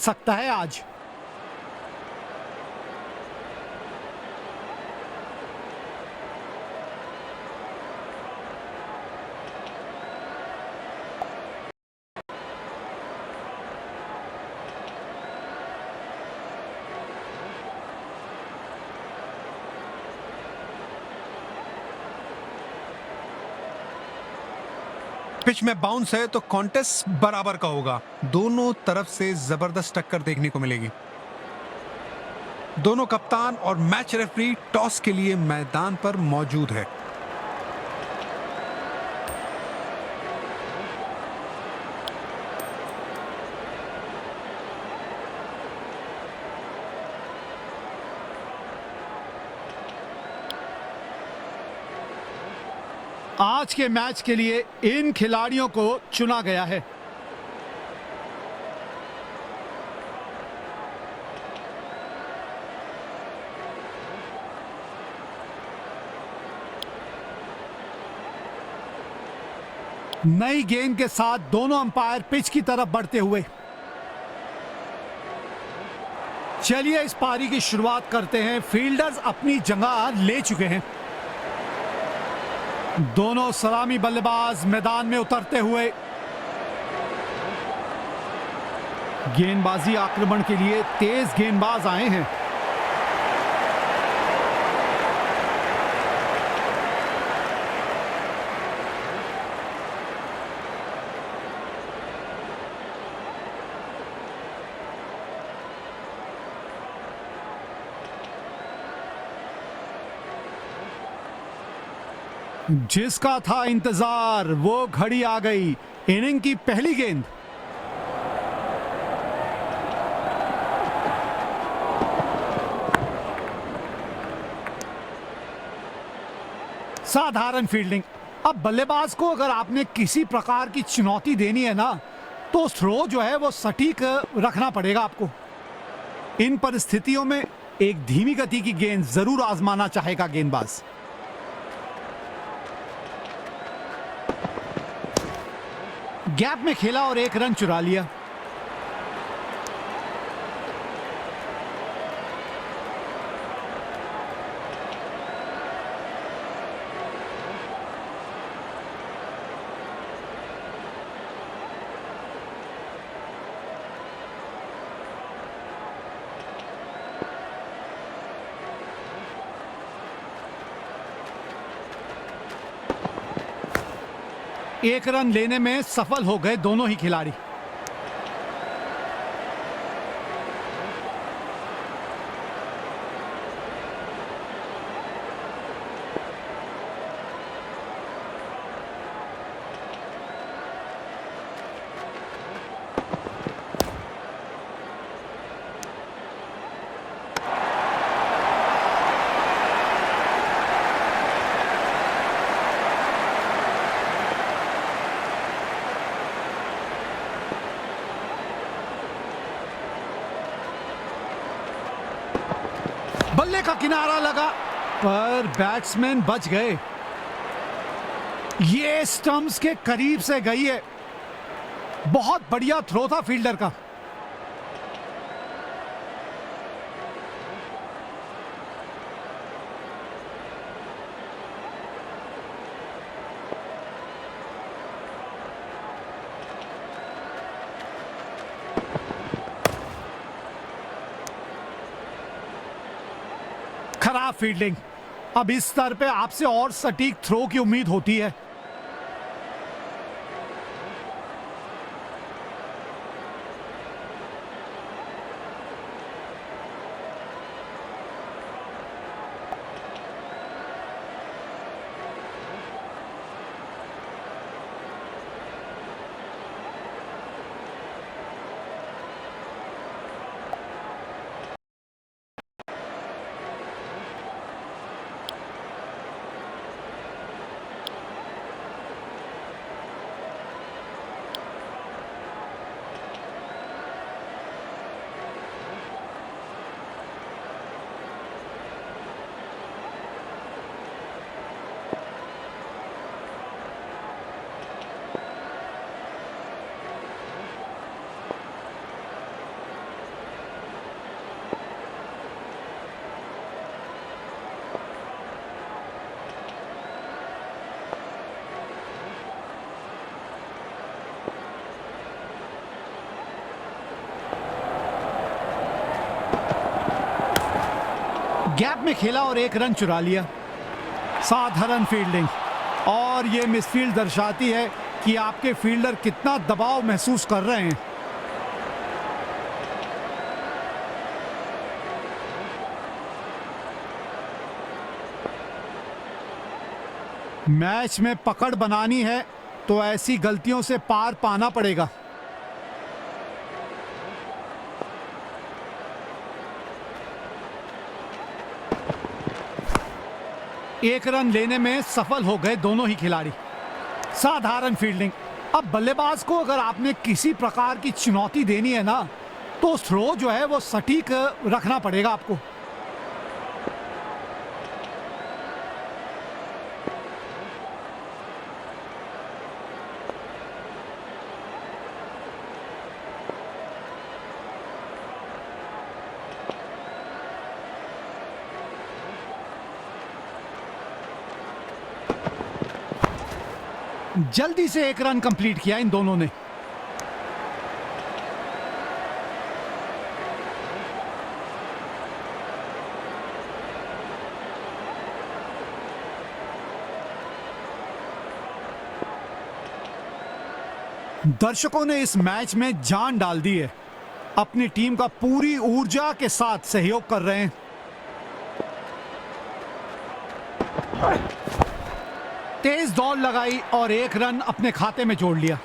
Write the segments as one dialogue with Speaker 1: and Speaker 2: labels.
Speaker 1: सकता है आज।
Speaker 2: पिच में बाउंस है तो कॉन्टेस्ट बराबर का होगा। दोनों तरफ से जबरदस्त टक्कर देखने को मिलेगी। दोनों कप्तान और मैच रेफरी टॉस के लिए मैदान पर मौजूद है।
Speaker 1: आज के मैच के लिए इन खिलाड़ियों को चुना गया है। नई गेंद के साथ दोनों अंपायर पिच की तरफ बढ़ते हुए। चलिए इस पारी की शुरुआत करते हैं। फील्डर्स अपनी जगह ले चुके हैं। दोनों सलामी बल्लेबाज मैदान में उतरते हुए। गेंदबाजी आक्रमण के लिए तेज गेंदबाज आए हैं। जिसका था इंतजार वो घड़ी आ गई। इनिंग की पहली गेंद। साधारण फील्डिंग। अब बल्लेबाज को अगर आपने किसी प्रकार की चुनौती देनी है ना, तो थ्रो जो है वो सटीक रखना पड़ेगा आपको। इन परिस्थितियों में एक धीमी गति की गेंद जरूर आजमाना चाहेगा गेंदबाज। गैप में खेला और एक रन चुरा लिया। एक रन लेने में सफल हो गए दोनों ही खिलाड़ी। बल्ले का किनारा लगा पर बैट्समैन बच गए। ये स्टंप्स के करीब से गई है। बहुत बढ़िया थ्रो था फील्डर का। खराब फील्डिंग। अब इस स्तर पे आपसे और सटीक थ्रो की उम्मीद होती है। गैप में खेला और एक रन चुरा लिया। साधारण फील्डिंग, और ये मिसफील्ड दर्शाती है कि आपके फील्डर कितना दबाव महसूस कर रहे हैं। मैच में पकड़ बनानी है तो ऐसी गलतियों से पार पाना पड़ेगा। एक रन लेने में सफल हो गए दोनों ही खिलाड़ी। साधारण फील्डिंग। अब बल्लेबाज को अगर आपने किसी प्रकार की चुनौती देनी है ना, तो थ्रो जो है वो सटीक रखना पड़ेगा आपको। जल्दी से एक रन कंप्लीट किया इन दोनों ने। दर्शकों ने इस मैच में जान डाल दी है, अपनी टीम का पूरी ऊर्जा के साथ सहयोग कर रहे हैं। तेज दौड़ लगाई और एक रन अपने खाते में जोड़ लिया।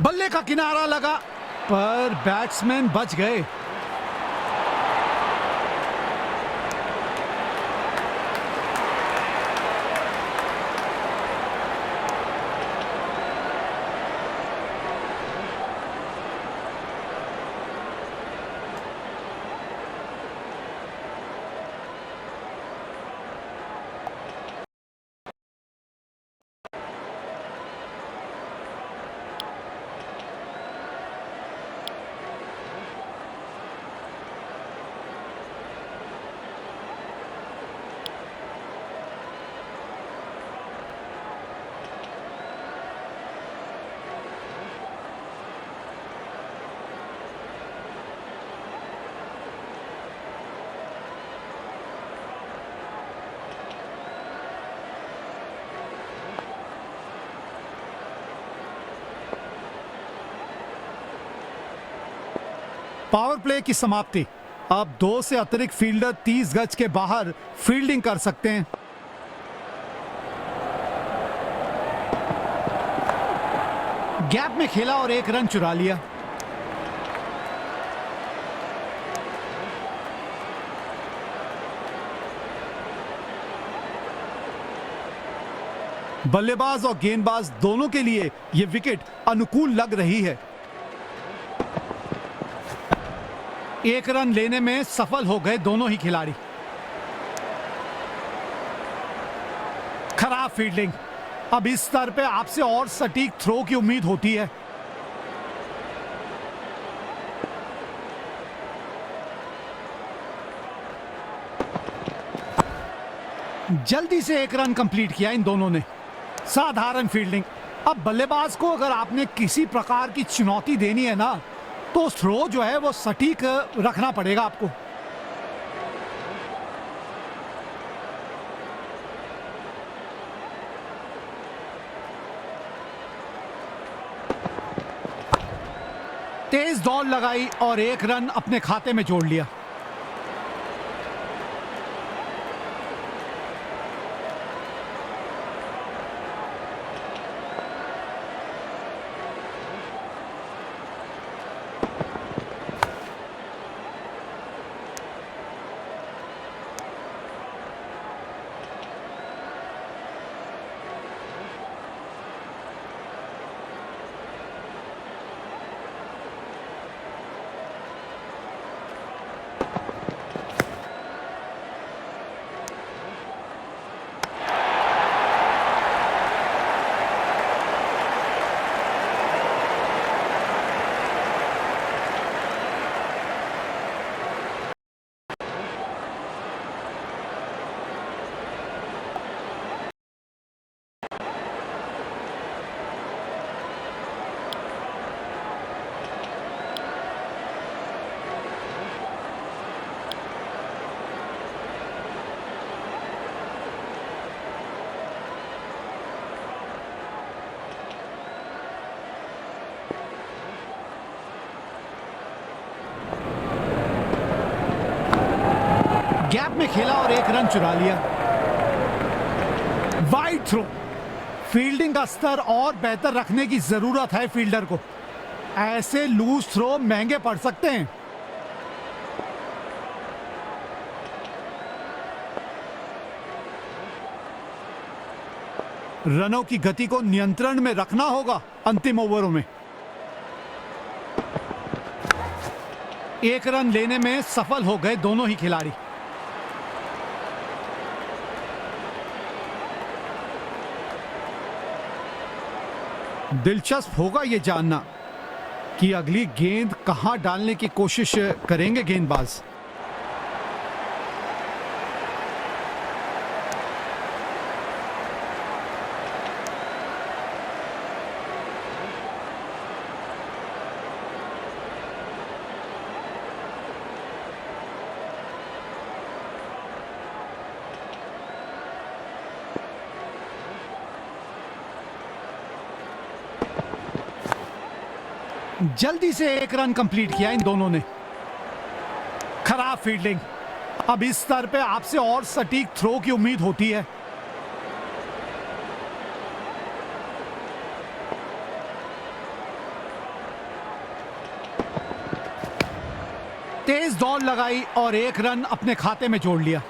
Speaker 1: बल्ले का किनारा लगा, पर बैट्समैन बच गए। पावर प्ले की समाप्ति। अब 2 से अतिरिक्त फील्डर 30 गज के बाहर फील्डिंग कर सकते हैं। गैप में खेला और एक रन चुरा लिया। बल्लेबाज और गेंदबाज दोनों के लिए यह विकेट अनुकूल लग रही है। एक रन लेने में सफल हो गए दोनों ही खिलाड़ी। खराब फील्डिंग। अब इस स्तर पे आपसे और सटीक थ्रो की उम्मीद होती है। जल्दी से एक रन कंप्लीट किया इन दोनों ने। साधारण फील्डिंग। अब बल्लेबाज को अगर आपने किसी प्रकार की चुनौती देनी है ना, तो थ्रो जो है वो सटीक रखना पड़ेगा आपको। तेज दौड़ लगाई और एक रन अपने खाते में जोड़ लिया। गैप में खेला और एक रन चुरा लिया। Wide throw. फील्डिंग का स्तर और बेहतर रखने की जरूरत है फील्डर को। ऐसे लूज थ्रो महंगे पड़ सकते हैं। रनों की गति को नियंत्रण में रखना होगा अंतिम ओवरों में। एक रन लेने में सफल हो गए दोनों ही खिलाड़ी। दिलचस्प होगा यह जानना कि अगली गेंद कहां डालने की कोशिश करेंगे गेंदबाज। जल्दी से एक रन कंप्लीट किया इन दोनों ने। खराब फील्डिंग। अब इस स्तर पे आपसे और सटीक थ्रो की उम्मीद होती है। तेज दौड़ लगाई और एक रन अपने खाते में जोड़ लिया।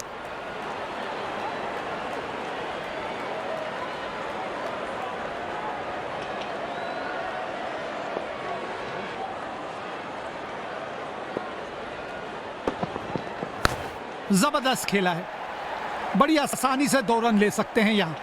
Speaker 1: जबरदस्त खेला है। बड़ी आसानी से 2 रन ले सकते हैं यहां।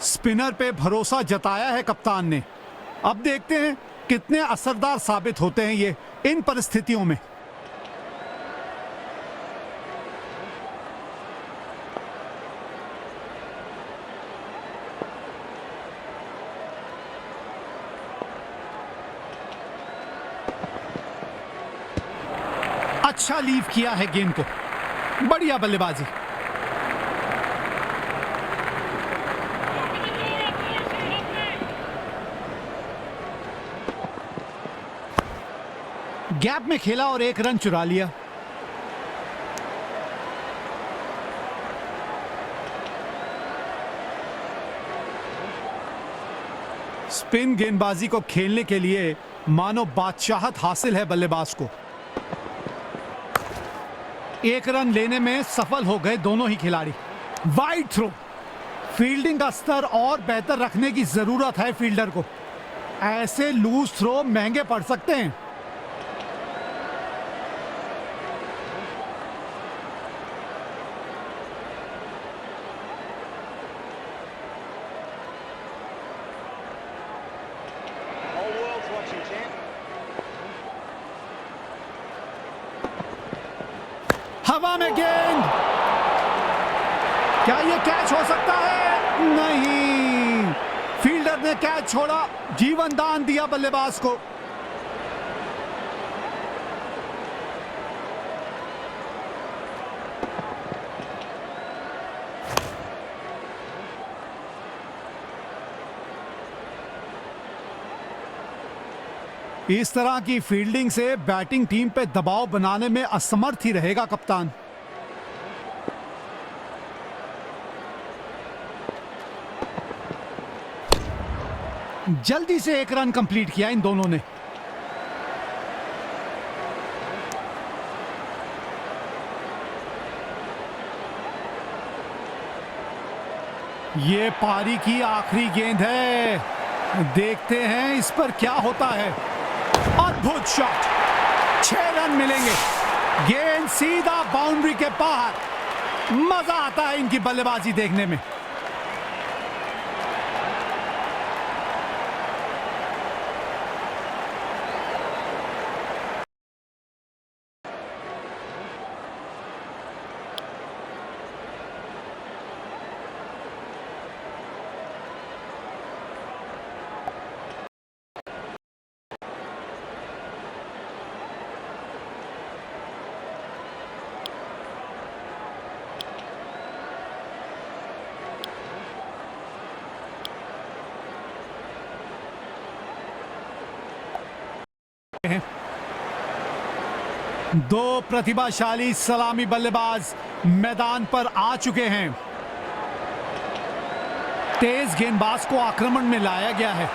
Speaker 1: स्पिनर पे भरोसा जताया है कप्तान ने। अब देखते हैं कितने असरदार साबित होते हैं ये इन परिस्थितियों में। अच्छा लीव किया है गेंद को। बढ़िया बल्लेबाजी। गैप में खेला और एक रन चुरा लिया। स्पिन गेंदबाजी को खेलने के लिए मानो बादशाहत हासिल है बल्लेबाज को। एक रन लेने में सफल हो गए दोनों ही खिलाड़ी। Wide throw. फील्डिंग का स्तर और बेहतर रखने की जरूरत है फील्डर को। ऐसे लूज थ्रो महंगे पड़ सकते हैं। हवा में गेंद। क्या यह कैच हो सकता है? नहीं, फील्डर ने कैच छोड़ा। जीवन दान दिया बल्लेबाज को। इस तरह की फील्डिंग से बैटिंग टीम पे दबाव बनाने में असमर्थ ही रहेगा कप्तान। जल्दी से एक रन कंप्लीट किया इन दोनों ने। ये पारी की आखिरी गेंद है, देखते हैं इस पर क्या होता है। अद्भुत शॉट, 6 रन मिलेंगे। गेंद सीधा बाउंड्री के बाहर। मजा आता है इनकी बल्लेबाजी देखने में। दो प्रतिभाशाली सलामी बल्लेबाज मैदान पर आ चुके हैं। तेज गेंदबाज को आक्रमण में लाया गया है।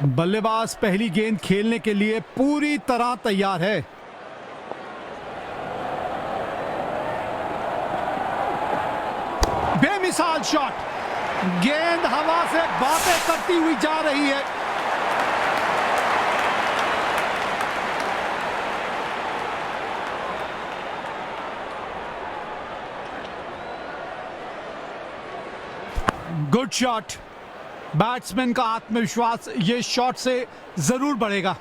Speaker 1: बल्लेबाज पहली गेंद खेलने के लिए पूरी तरह तैयार है। बेमिसाल शॉट, गेंद हवा से बातें करती हुई जा रही है। Good shot. बैट्समैन का आत्मविश्वास ये शॉट से जरूर बढ़ेगा।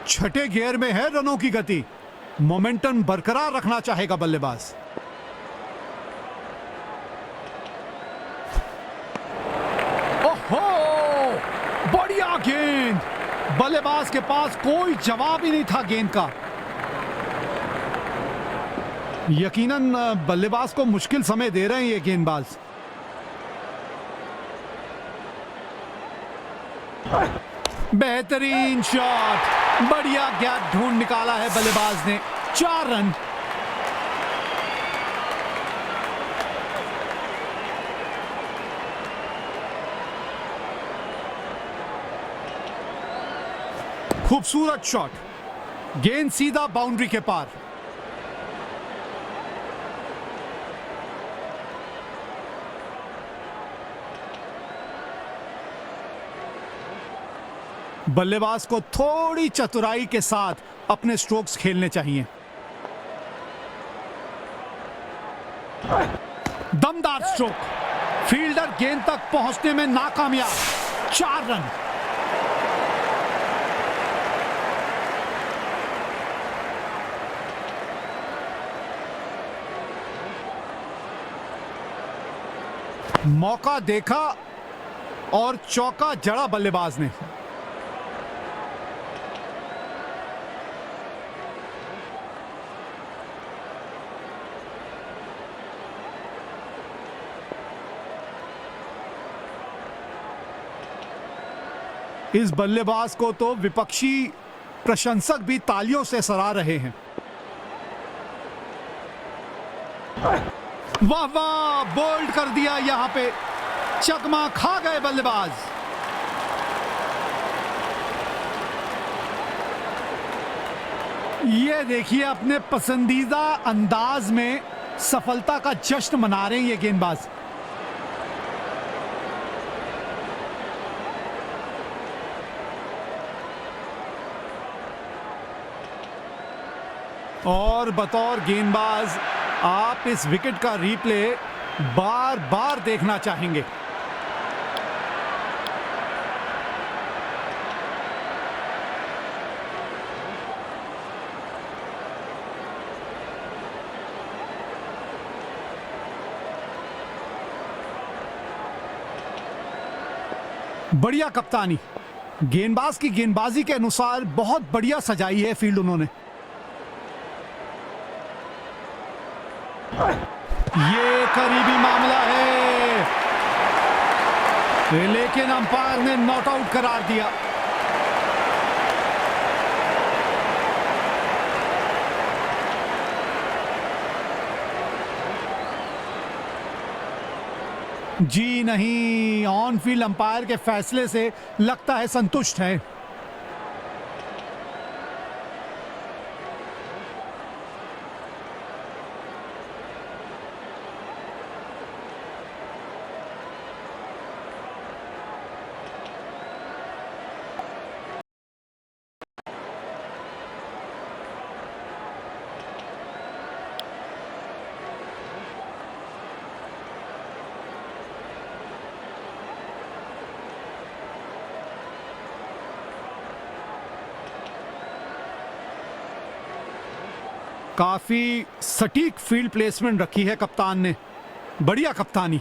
Speaker 1: छठे गियर में है रनों की गति। मोमेंटम बरकरार रखना चाहेगा बल्लेबाज। ओहो, बढ़िया गेंद। बल्लेबाज के पास कोई जवाब ही नहीं था गेंद का। यकीनन बल्लेबाज को मुश्किल समय दे रहे हैं ये गेंदबाज। बेहतरीन शॉट, बढ़िया गैप ढूंढ निकाला है बल्लेबाज ने। 4 रन। खूबसूरत शॉट, गेंद सीधा बाउंड्री के पार। बल्लेबाज को थोड़ी चतुराई के साथ अपने स्ट्रोक्स खेलने चाहिए। दमदार स्ट्रोक, फील्डर गेंद तक पहुंचने में नाकामयाब। 4 रन। मौका देखा और चौका जड़ा बल्लेबाज ने। इस बल्लेबाज को तो विपक्षी प्रशंसक भी तालियों से सराह रहे हैं। वाह वाह, बोल्ड कर दिया यहां पे। चकमा खा गए बल्लेबाज। ये देखिए, अपने पसंदीदा अंदाज में सफलता का जश्न मना रहे हैं ये गेंदबाज। और बतौर गेंदबाज आप इस विकेट का रिप्ले बार बार देखना चाहेंगे। बढ़िया कप्तानी, गेंदबाज की गेंदबाजी के अनुसार बहुत बढ़िया सजाई है फील्ड उन्होंने। ये करीबी मामला है, लेकिन अंपायर ने नॉट आउट करार दिया। जी नहीं, ऑन फील्ड अंपायर के फैसले से लगता है संतुष्ट है। काफी सटीक फील्ड प्लेसमेंट रखी है कप्तान ने। बढ़िया कप्तानी।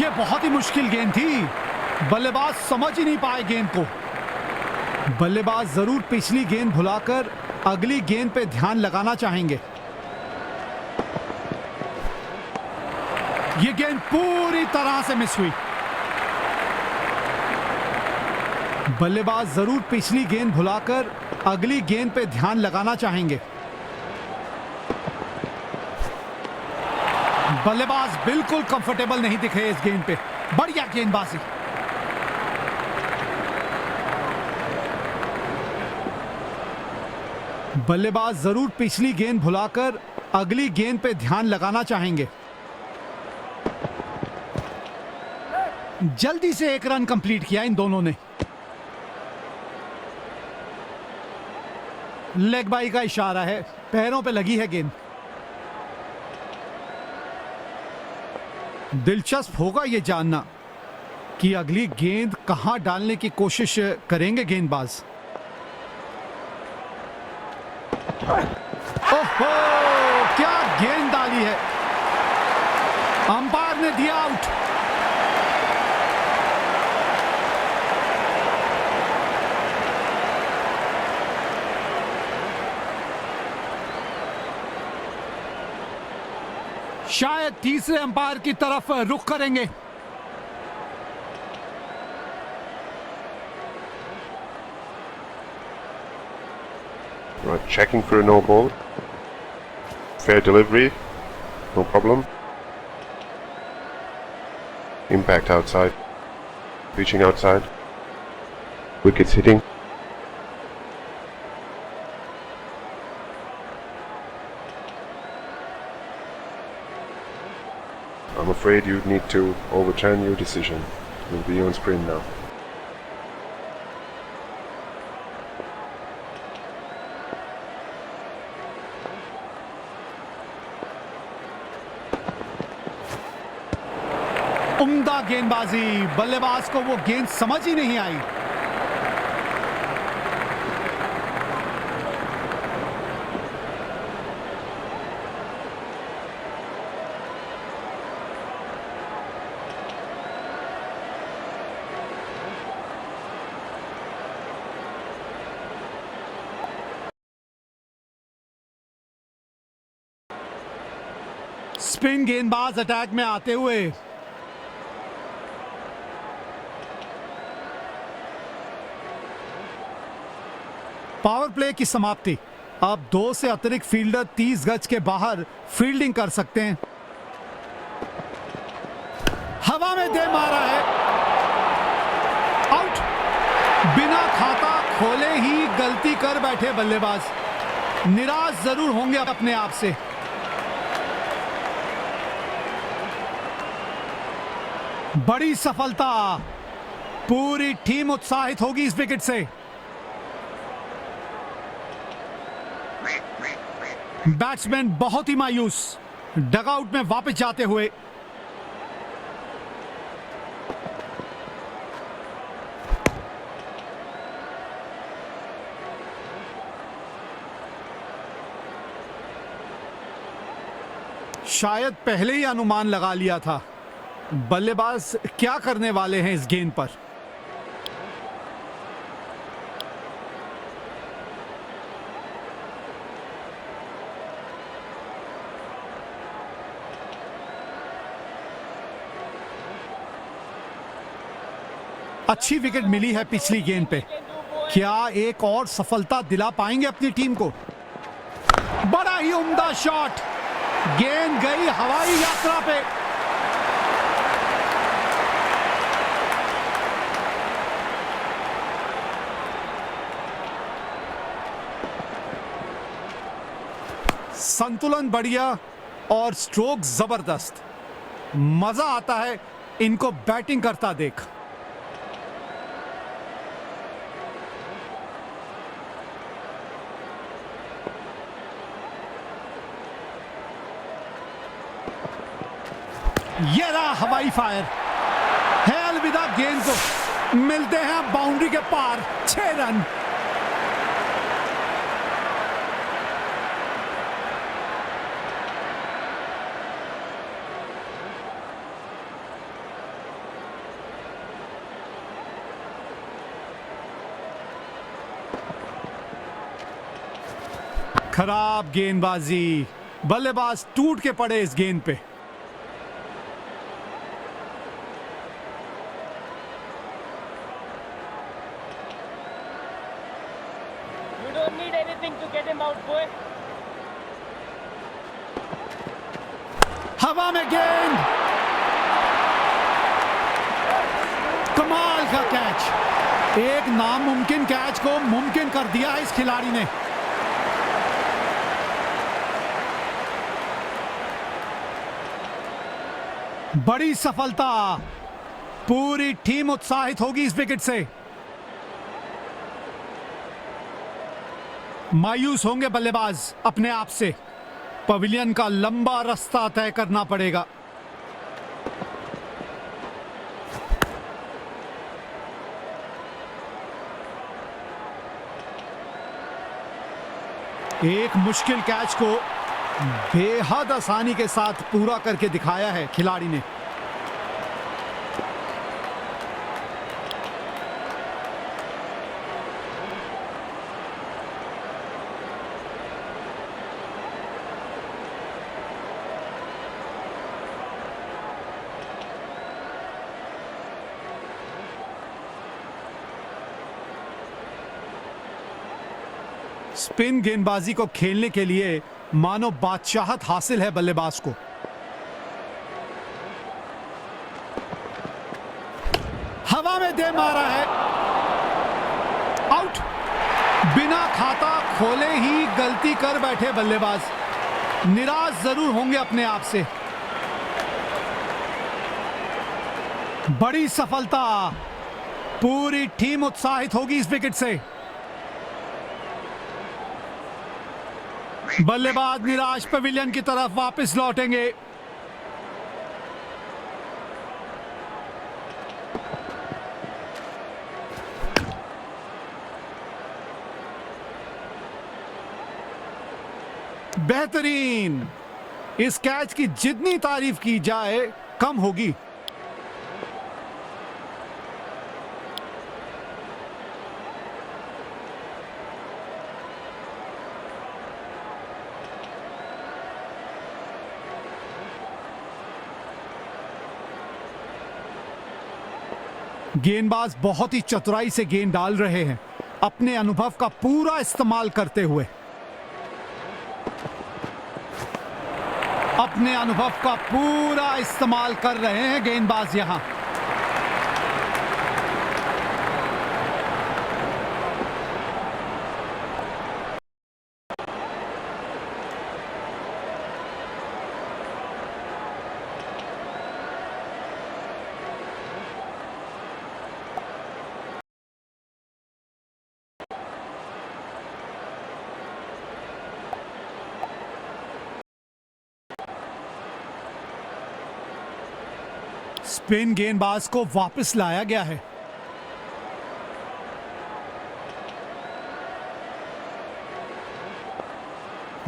Speaker 1: यह बहुत ही मुश्किल गेंद थी, बल्लेबाज समझ ही नहीं पाए गेंद को। बल्लेबाज जरूर पिछली गेंद भुलाकर अगली गेंद पे ध्यान लगाना चाहेंगे। यह गेंद पूरी तरह से मिस हुई। बल्लेबाज जरूर पिछली गेंद भुलाकर अगली गेंद पे ध्यान लगाना चाहेंगे। बल्लेबाज बिल्कुल कंफर्टेबल नहीं दिख रहे इस गेंद पे। बढ़िया गेंदबाजी। बल्लेबाज जरूर पिछली गेंद भुलाकर अगली गेंद पे ध्यान लगाना चाहेंगे। जल्दी से एक रन कंप्लीट किया इन दोनों ने। लेग बाई का इशारा है, पैरों पे लगी है गेंद। दिलचस्प होगा यह जानना कि अगली गेंद कहां डालने की कोशिश करेंगे गेंदबाज। ओहो, क्या गेंद डाली है। अंपायर ने दिया आउट। शायद तीसरे अंपायर की तरफ रुख करेंगे।
Speaker 3: Right, checking for a no ball. Fair delivery, no problem. Impact outside. Reaching outside. Wickets hitting. I'm afraid you need to overturn your decision. You'll be on screen now.
Speaker 1: उम्दा गेंदबाजी। बल्लेबाज को वो गेंद समझ ही नहीं आई। स्पिन गेंदबाज अटैक में आते हुए। पावर प्ले की समाप्ति। अब 2 से अतिरिक्त फील्डर 30 गज के बाहर फील्डिंग कर सकते हैं। हवा में दे मारा है, आउट। बिना खाता खोले ही गलती कर बैठे बल्लेबाज। निराश जरूर होंगे अपने आप से। बड़ी सफलता। पूरी टीम उत्साहित होगी इस विकेट से। बैट्समैन बहुत ही मायूस, डगआउट में वापस जाते हुए। शायद पहले ही अनुमान लगा लिया था बल्लेबाज क्या करने वाले हैं इस गेंद पर। अच्छी विकेट मिली है पिछली गेंद पे। क्या एक और सफलता दिला पाएंगे अपनी टीम को? बड़ा ही उम्दा शॉट, गेंद गई हवाई यात्रा पे। संतुलन बढ़िया और स्ट्रोक जबरदस्त। मजा आता है इनको बैटिंग करता देख। ये रहा हवाई फायर, है अलविदा गेंद को। मिलते हैं बाउंड्री के पार, 6 रन। खराब गेंदबाजी, बल्लेबाज टूट के पड़े इस गेंद पे। हवा में गेंद, कमाल का कैच। एक नामुमकिन कैच को मुमकिन कर दिया है इस खिलाड़ी ने। बड़ी सफलता, पूरी टीम उत्साहित होगी इस विकेट से। मायूस होंगे बल्लेबाज अपने आप से। पवेलियन का लंबा रास्ता तय करना पड़ेगा। एक मुश्किल कैच को बेहद आसानी के साथ पूरा करके दिखाया है खिलाड़ी ने। स्पिन गेंदबाजी को खेलने के लिए मानो बादशाहत हासिल है बल्लेबाज को। हवा में दे मारा है, आउट। बिना खाता खोले ही गलती कर बैठे बल्लेबाज। निराश जरूर होंगे अपने आप से। बड़ी सफलता, पूरी टीम उत्साहित होगी इस विकेट से। बल्लेबाज निराश पवेलियन की तरफ वापस लौटेंगे। बेहतरीन, इस कैच की जितनी तारीफ की जाए कम होगी। गेंदबाज बहुत ही चतुराई से गेंद डाल रहे हैं, अपने अनुभव का पूरा इस्तेमाल करते हुए। अपने अनुभव का पूरा इस्तेमाल कर रहे हैं गेंदबाज यहां। स्पिन गेंदबाज को वापस लाया गया है।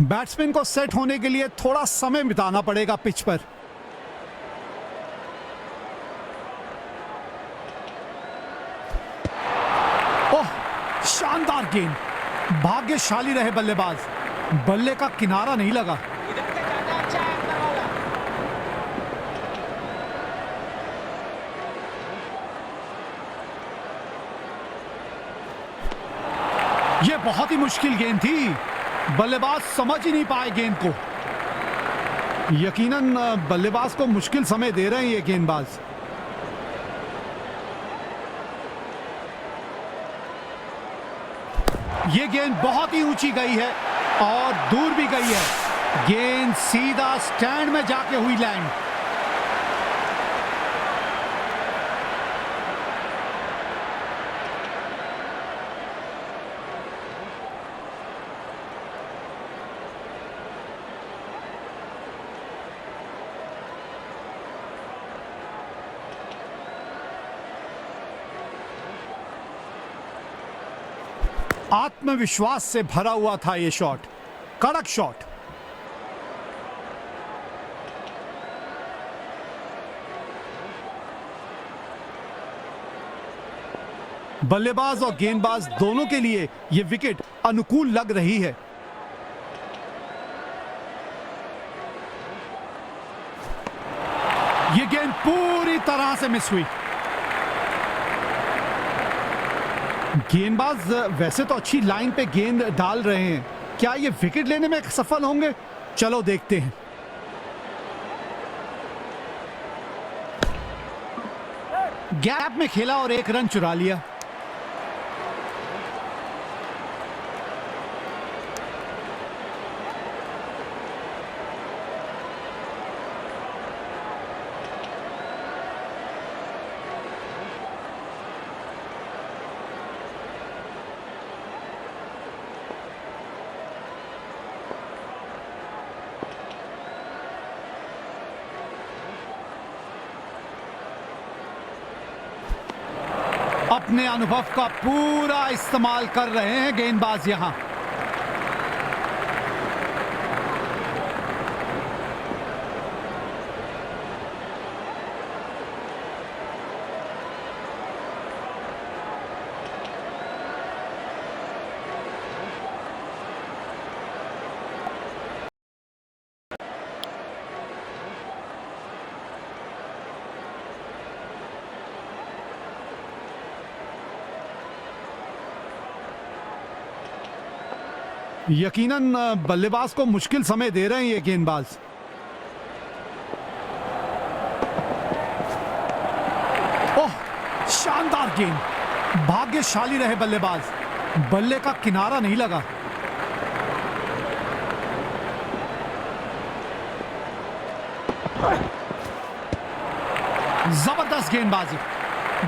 Speaker 1: बैट्समैन को सेट होने के लिए थोड़ा समय बिताना पड़ेगा पिच पर। ओह, शानदार गेंद, भाग्यशाली रहे बल्लेबाज, बल्ले का किनारा नहीं लगा। यह बहुत ही मुश्किल गेंद थी, बल्लेबाज समझ ही नहीं पाए गेंद को। यकीनन बल्लेबाज को मुश्किल समय दे रहे हैं ये गेंदबाज। ये गेंद बहुत ही ऊंची गई है और दूर भी गई है। गेंद सीधा स्टैंड में जाके हुई लैंड। आत्मविश्वास से भरा हुआ था ये शॉट, कड़क शॉट। बल्लेबाज और गेंदबाज दोनों के लिए ये विकेट अनुकूल लग रही है। ये गेंद पूरी तरह से मिस हुई। गेंदबाज वैसे तो अच्छी लाइन पे गेंद डाल रहे हैं, क्या ये विकेट लेने में सफल होंगे? चलो देखते हैं। गैप में खेला और एक रन चुरा लिया। अपने अनुभव का पूरा इस्तेमाल कर रहे हैं गेंदबाज यहां। यकीनन बल्लेबाज को मुश्किल समय दे रहे हैं ये गेंदबाज। ओह, शानदार गेंद, भाग्यशाली रहे बल्लेबाज, बल्ले का किनारा नहीं लगा। जबरदस्त गेंदबाजी,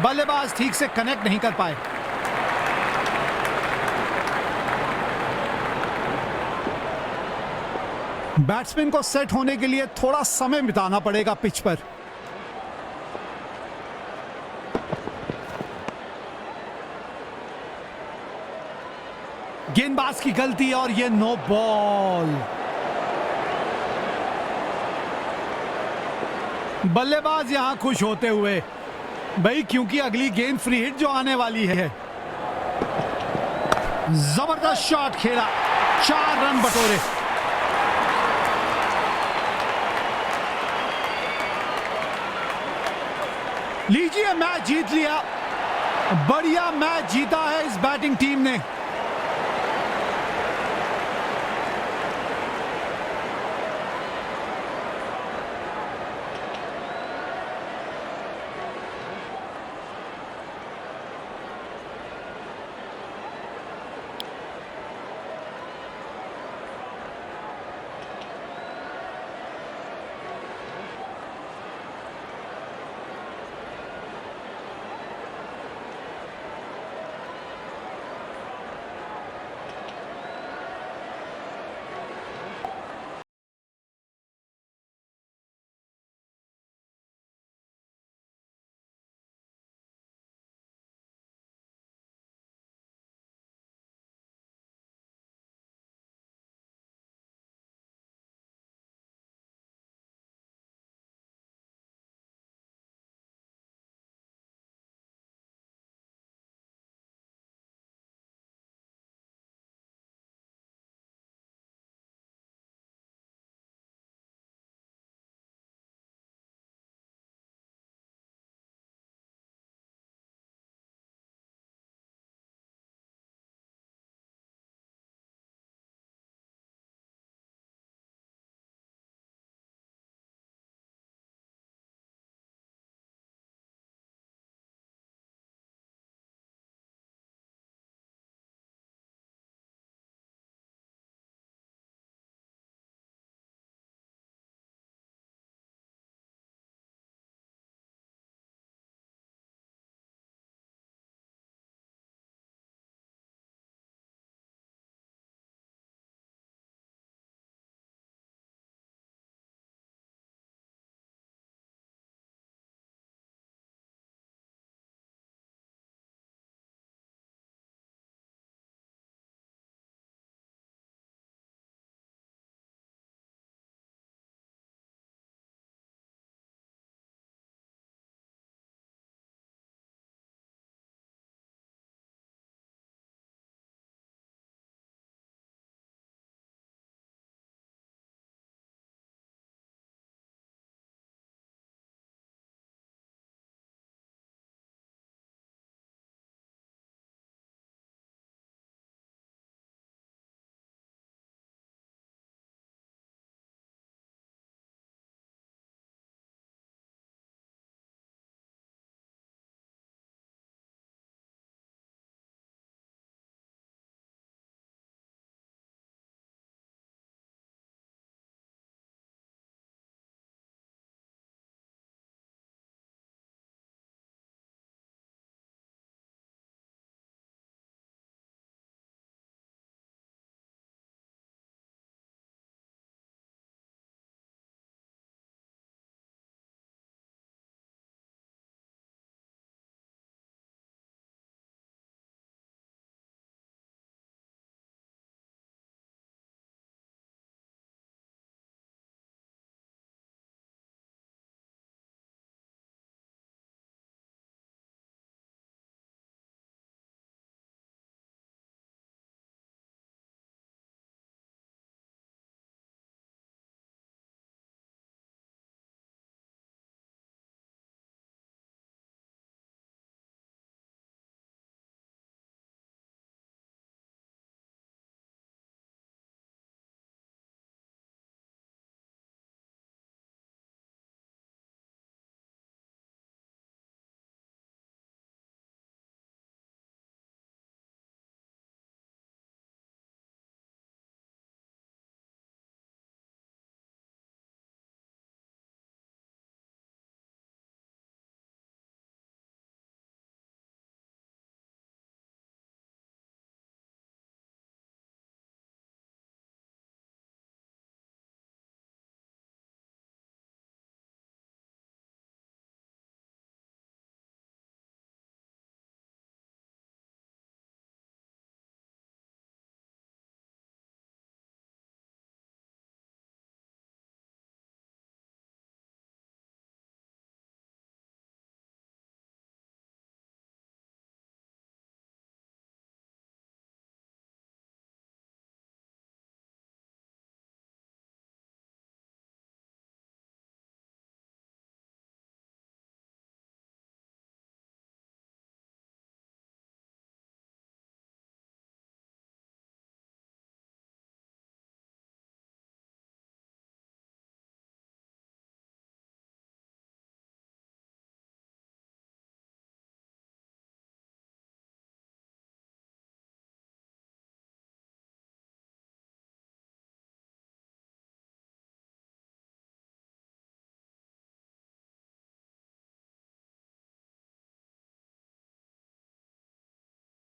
Speaker 1: बल्लेबाज ठीक से कनेक्ट नहीं कर पाए। बैट्समैन को सेट होने के लिए थोड़ा समय बिताना पड़ेगा पिच पर। गेंदबाज की गलती और ये नो बॉल। बल्लेबाज यहां खुश होते हुए भाई, क्योंकि अगली गेंद फ्री हिट जो आने वाली है। जबरदस्त शॉट खेला, 4 रन बटोरे। लीजिए, मैच जीत लिया। बढ़िया मैच जीता है इस बैटिंग टीम ने।